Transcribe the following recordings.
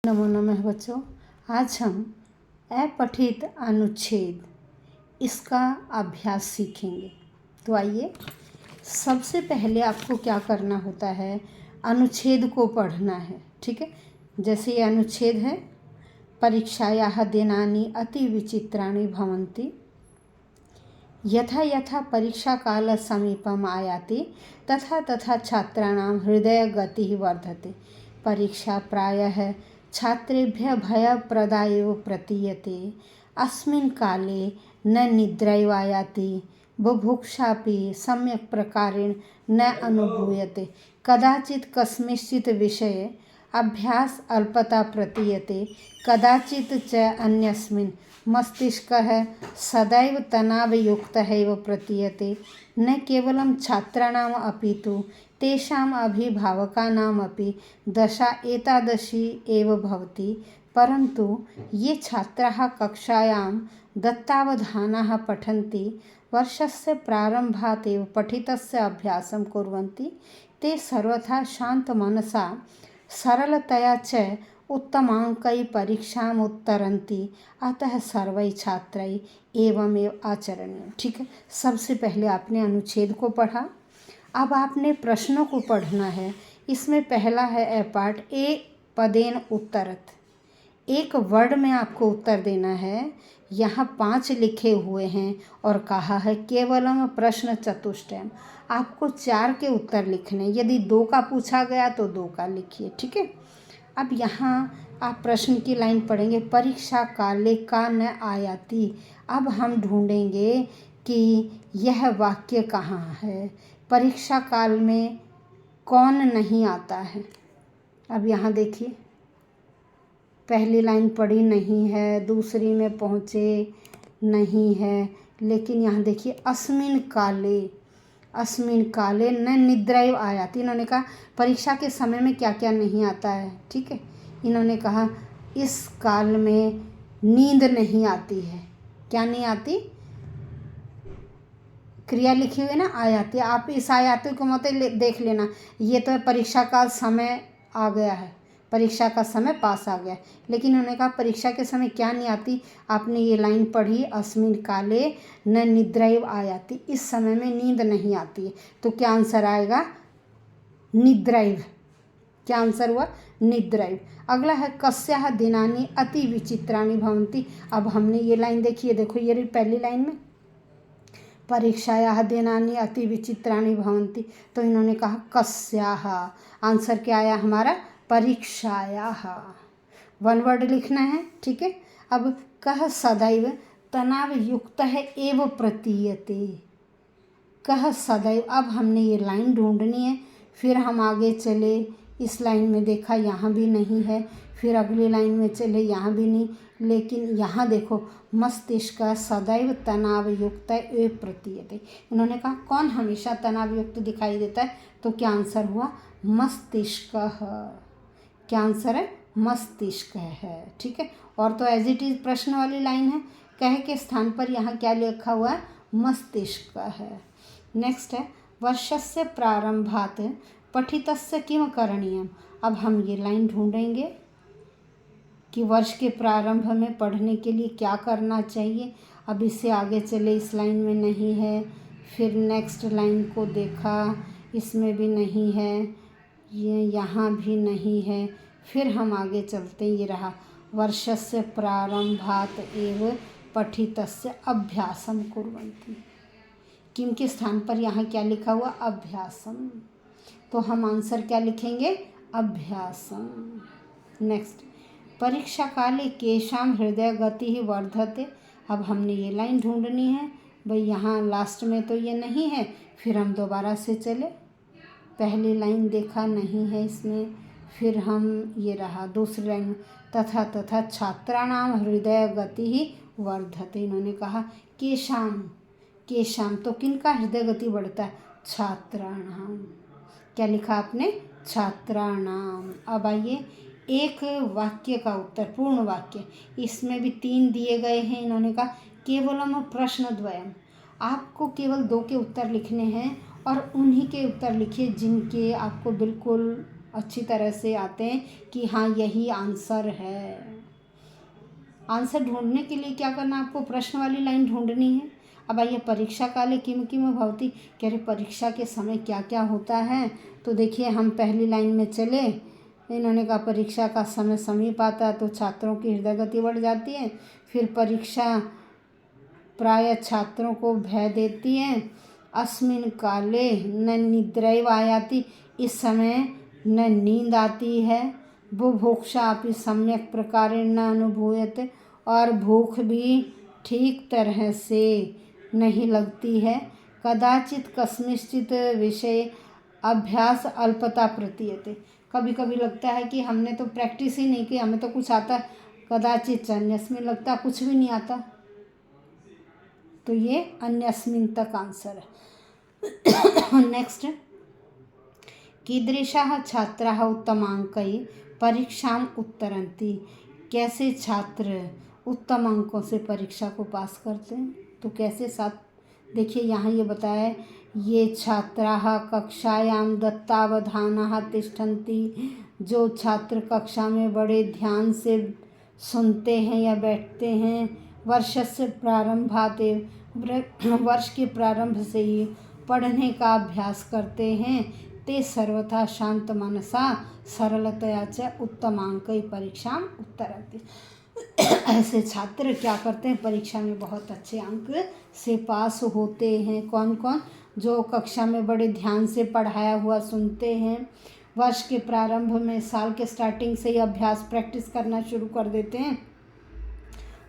नमो नमः बच्चों। आज हम अपठित अनुच्छेद इसका अभ्यास सीखेंगे। तो आइए, सबसे पहले आपको क्या करना होता है, अनुच्छेद को पढ़ना है। ठीक है, जैसे ये अनुच्छेद है, परीक्षायाः दिनानि अति विचित्राणि भवन्ति, यथा यथा परीक्षाकाल समीपम आयाति तथा तथा छात्राणां हृदयगतिः वर्धते। परीक्षा प्रायः छात्रेभ्यः भयप्रदा एव प्रतीयते। अस्मिन् काले न निद्रैव आयाति, बुभुक्षापि सम्यक् प्रकारेण न अनुभूयते। कदाचित् कस्मिंश्चित् विषये अभ्यास अल्पता प्रतीयते, कदाचित् च अन्यस्मिन् मस्तिष्कः सदैव तनावयुक्तः एव प्रतीयते। न केवलं छात्राणाम् अपि तु तेषाम् अभिभावकानामपि दशा एतादृशी एव भवति। परन्तु ये छात्राः कक्षायां दत्तावधानाः पठन्ति, वर्षस्य प्रारम्भात् एव पठितस्य अभ्यासं कुर्वन्ति, ते सर्वथा शान्तमनसा सरलतया च उत्तमाङ्कैः परीक्षाम् उत्तरन्ति। अतः सर्वैः छात्रैः एवमेव आचरणीयम्। ठीक है, सबसे पहले आपने अनुच्छेद को पढ़ा, अब आपने प्रश्नों को पढ़ना है। इसमें पहला है ए पार्ट, ए पदेन उत्तरत। एक वर्ड में आपको उत्तर देना है। यहाँ 5 लिखे हुए हैं और कहा है केवलम प्रश्न चतुष्टयम। आपको 4 के उत्तर लिखने, यदि 2 का पूछा गया तो 2 का लिखिए। ठीक है, अब यहाँ आप प्रश्न की लाइन पढ़ेंगे, परीक्षा काले का न आयाति। अब हम ढूंढेंगे कि यह वाक्य कहाँ है, परीक्षा काल में कौन नहीं आता है। अब यहाँ देखिए, पहली लाइन पढ़ी नहीं है, दूसरी में पहुँचे नहीं है, लेकिन यहाँ देखिए अस्मिन काले न निद्रैव आयाति। इन्होंने कहा परीक्षा के समय में क्या क्या नहीं आता है। ठीक है, इन्होंने कहा इस काल में नींद नहीं आती है। क्या नहीं आती? क्रिया लिखी हुई है ना, आयाति। आप इस आयाति को मत देख लेना, ये तो परीक्षा का समय आ गया है, परीक्षा का समय पास आ गया है। लेकिन उन्होंने कहा परीक्षा के समय क्या नहीं आती। आपने ये लाइन पढ़ी, अस्मिन काले न निद्रैव आयाति, इस समय में नींद नहीं आती है। तो क्या आंसर आएगा? निद्रैव। क्या आंसर हुआ? निद्रैव। अगला है कस्याः दिनानि अति विचित्राणि भवन्ति। अब हमने ये लाइन देखी है, देखो ये पहली लाइन में परीक्षायाः दिनानि अति विचित्राणि भवन्ति, तो इन्होंने कहा कस्याः। आंसर क्या आया हमारा? परीक्षायाः। 1 वर्ड लिखना है। ठीक है, अब कह सदैव तनाव युक्त है एव प्रतीयते। कह सदैव। अब हमने ये लाइन ढूंढनी है, फिर हम आगे चले, इस लाइन में देखा यहाँ भी नहीं है, फिर अगली लाइन में चले यहाँ भी नहीं, लेकिन यहाँ देखो मस्तिष्क सदैव तनाव युक्त एव प्रतीयते। इन्होंने कहा कौन हमेशा तनाव युक्त दिखाई देता है, तो क्या आंसर हुआ? मस्तिष्क। क्या आंसर है? मस्तिष्क है। ठीक है, और तो एज इट इज प्रश्न वाली लाइन है, कह के स्थान पर यहाँ क्या लिखा हुआ है? मस्तिष्क है। नेक्स्ट है वर्षस्य प्रारंभात् पठितस्य किम करणीयम। अब हम ये लाइन ढूंढेंगे कि वर्ष के प्रारंभ में पढ़ने के लिए क्या करना चाहिए। अब इससे आगे चले, इस लाइन में नहीं है, फिर नेक्स्ट लाइन को देखा, इसमें भी नहीं है, ये यहाँ भी नहीं है, फिर हम आगे चलते हैं, ये रहा वर्षस्य प्रारंभात् एव पठितस्य अभ्यासम कुर्वन्ति। किम के स्थान पर यहाँ क्या लिखा हुआ? अभ्यासम। तो हम आंसर क्या लिखेंगे? अभ्यासम। नेक्स्ट परीक्षा काले केशां हृदय गति वर्धते। अब हमने ये लाइन ढूंढनी है भाई, यहाँ लास्ट में तो ये नहीं है, फिर हम दोबारा से चले, पहली लाइन देखा नहीं है इसमें, फिर हम ये रहा दूसरी लाइन, तथा तथा छात्राणां हृदय गति वर्धते। इन्होंने कहा केशाम, तो किनका हृदय गति बढ़ता है? छात्राणाम। क्या लिखा आपने? छात्राणाम। अब आइए एक वाक्य का उत्तर, पूर्ण वाक्य, इसमें भी 3 दिए गए हैं। इन्होंने कहा केवलम प्रश्नद्वयम। आपको केवल 2 के उत्तर लिखने हैं और उन्हीं के उत्तर लिखिए जिनके आपको बिल्कुल अच्छी तरह से आते हैं कि हाँ यही आंसर है। आंसर ढूंढने के लिए क्या करना, आपको प्रश्न वाली लाइन ढूंढनी है। अब आइए, परीक्षा काले किम किम भवति, कह रहे परीक्षा के समय क्या क्या होता है। तो देखिए हम पहली लाइन में चले, इन्होंने कहा परीक्षा का समय समीप आता है तो छात्रों की हृदय गति बढ़ जाती है। फिर परीक्षा प्राय छात्रों को भय देती है। अस्मिन काले न निद्रैव आयाति, इस समय न नींद आती है। बुभुक्षा अपि सम्यक प्रकारेण न अनुभूयते, और भूख भी ठीक तरह से नहीं लगती है। कदाचित कस्मिंश्चित् विषय अभ्यास अल्पता प्रतीयते, कभी कभी लगता है कि हमने तो प्रैक्टिस ही नहीं की, हमें तो कुछ आता। कदाचित अन्यस्मिन, लगता कुछ भी नहीं आता। तो ये अन्यस्मिन तक आंसर है। नेक्स्ट, कीदृशाः छात्राः उत्तमांकैः परीक्षाम् उत्तरन्ति, कैसे छात्र उत्तम अंकों से परीक्षा को पास करते हैं। तो कैसे साथ देखिए यहाँ ये बताया है, ये छात्राः कक्षायां दत्तावधानाः तिष्ठन्ति, जो छात्र कक्षा में बड़े ध्यान से सुनते हैं या बैठते हैं। वर्षस्य प्रारंभात्, वर्ष के प्रारंभ से ही पढ़ने का अभ्यास करते हैं। ते सर्वथा शांत मनसा सरलतया च उत्तमांकै परीक्षाम उत्तरन्ति, ऐसे छात्र क्या करते हैं, परीक्षा में बहुत अच्छे अंक से पास होते हैं। कौन कौन, जो कक्षा में बड़े ध्यान से पढ़ाया हुआ सुनते हैं, वर्ष के प्रारंभ में साल के स्टार्टिंग से ही अभ्यास प्रैक्टिस करना शुरू कर देते हैं,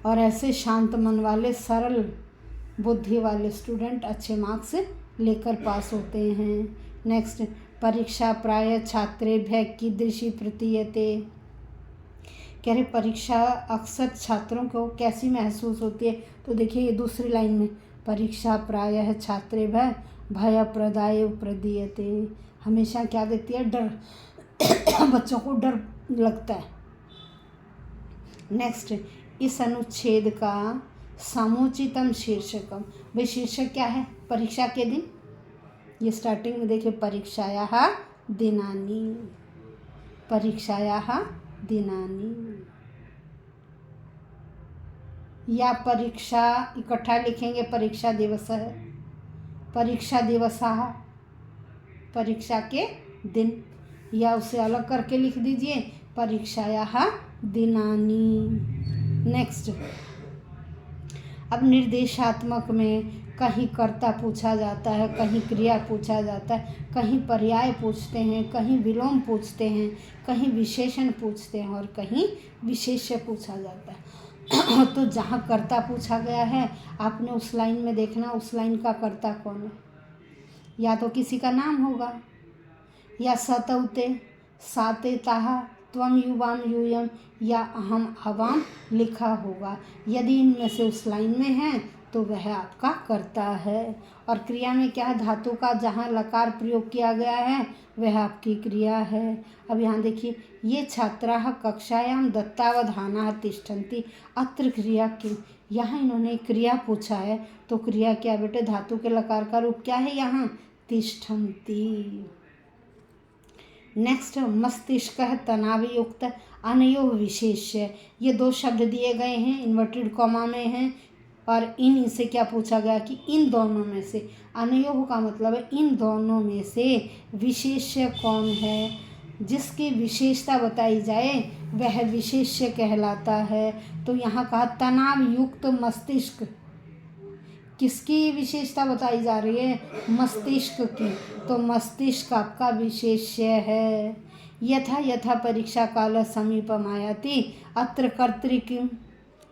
और ऐसे शांत मन वाले सरल बुद्धि वाले स्टूडेंट अच्छे मार्क्स लेकर पास होते हैं। नेक्स्ट, परीक्षा प्राय छात्रेभ्यः कीदृशी प्रतीयते, कह रहे परीक्षा अक्सर छात्रों को कैसी महसूस होती है। तो देखिए ये दूसरी लाइन में, परीक्षा प्रायः छात्रेभ्यः भयप्रदाय प्रदीयते, हमेशा क्या देती है, डर, बच्चों को डर लगता है। नेक्स्ट, इस अनुच्छेद का समुचितम शीर्षकम, भाई शीर्षक क्या है, परीक्षा के दिन। ये स्टार्टिंग में देखिए, परीक्षायाः दिनानि, परीक्षायाः दिनानि, या परीक्षा इकट्ठा लिखेंगे, परीक्षा दिवस है, परीक्षा दिवसः, परीक्षा के दिन, या उसे अलग करके लिख दीजिए, परीक्षायाः दिनानि। नेक्स्ट, अब निर्देशात्मक में कहीं कर्ता पूछा जाता है, कहीं क्रिया पूछा जाता है, कहीं पर्याय पूछते हैं, कहीं विलोम पूछते हैं, कहीं विशेषण पूछते हैं, और कहीं विशेष्य पूछा जाता है। तो जहाँ कर्ता पूछा गया है, आपने उस लाइन में देखना उस लाइन का कर्ता कौन है, या तो किसी का नाम होगा, या सतौते, साते, ताहा, त्वम युवाम यूयम, या अहम अवाम लिखा होगा। यदि इनमें से उस लाइन में है तो वह आपका कर्ता है। और क्रिया में क्या है, धातु का जहाँ लकार प्रयोग किया गया है वह आपकी क्रिया है। अब यहाँ देखिए, ये छात्राः कक्षायां दत्तावधानाः तिष्ठन्ति, अत्र क्रिया किम, यहाँ इन्होंने क्रिया पूछा है, तो क्रिया क्या बेटे, धातु के लकार का रूप क्या है यहाँ, तिष्ठन्ति। नेक्स्ट, मस्तिष्क तनावयुक्त अनयोः विशेष्य, ये दो शब्द दिए गए हैं, इन्वर्टेड कॉमा में हैं, और इन से क्या पूछा गया कि इन दोनों में से, अनयोः का मतलब है इन दोनों में से विशेष्य कौन है, जिसकी विशेषता बताई जाए वह विशेष्य कहलाता है। तो यहाँ कहा तनाव युक्त मस्तिष्क, किसकी विशेषता बताई जा रही है, मस्तिष्क की, तो मस्तिष्क आपका विशेष्य है। यथा यथा परीक्षा काल समीपम आयाति अत्र कर्तृ किम,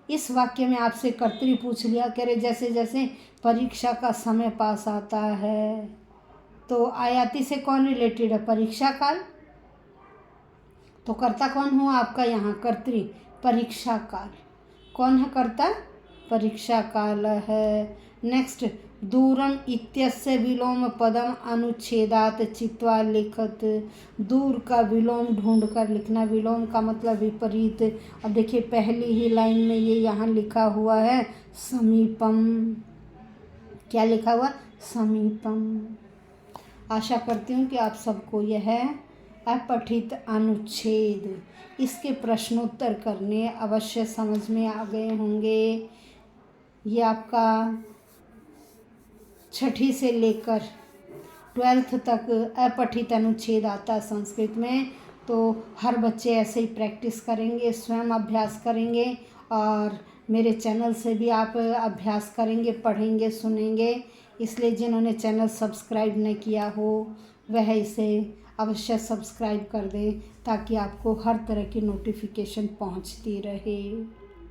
इस वाक्य में आपसे कर्तृ पूछ लिया, कह रहे जैसे जैसे परीक्षा का समय पास आता है, तो आयाति से कौन रिलेटेड है, परीक्षा काल, तो कर्ता कौन हुआ आपका यहाँ, कर्तृ, परीक्षा काल, कौन है कर्ता, परीक्षा काल है। नेक्स्ट, दूरम इत्यस्य विलोम पदम अनुच्छेदात चित्वा लिखत, दूर का विलोम ढूंढ कर लिखना, विलोम का मतलब विपरीत। अब देखिए पहली ही लाइन में ये यहाँ लिखा हुआ है समीपम, क्या लिखा हुआ, समीपम। आशा करती हूँ कि आप सबको यह अपठित अनुच्छेद। इसके प्रश्नोत्तर करने अवश्य समझ में आ गए होंगे। ये आपका 6ठी से लेकर 12th तक अपठित अनुच्छेद आता है संस्कृत में। तो हर बच्चे ऐसे ही प्रैक्टिस करेंगे, स्वयं अभ्यास करेंगे और मेरे चैनल से भी आप अभ्यास करेंगे, पढ़ेंगे, सुनेंगे। इसलिए जिन्होंने चैनल सब्सक्राइब नहीं किया हो वह इसे अवश्य सब्सक्राइब कर दें ताकि आपको हर तरह की नोटिफिकेशन पहुंचती रहे।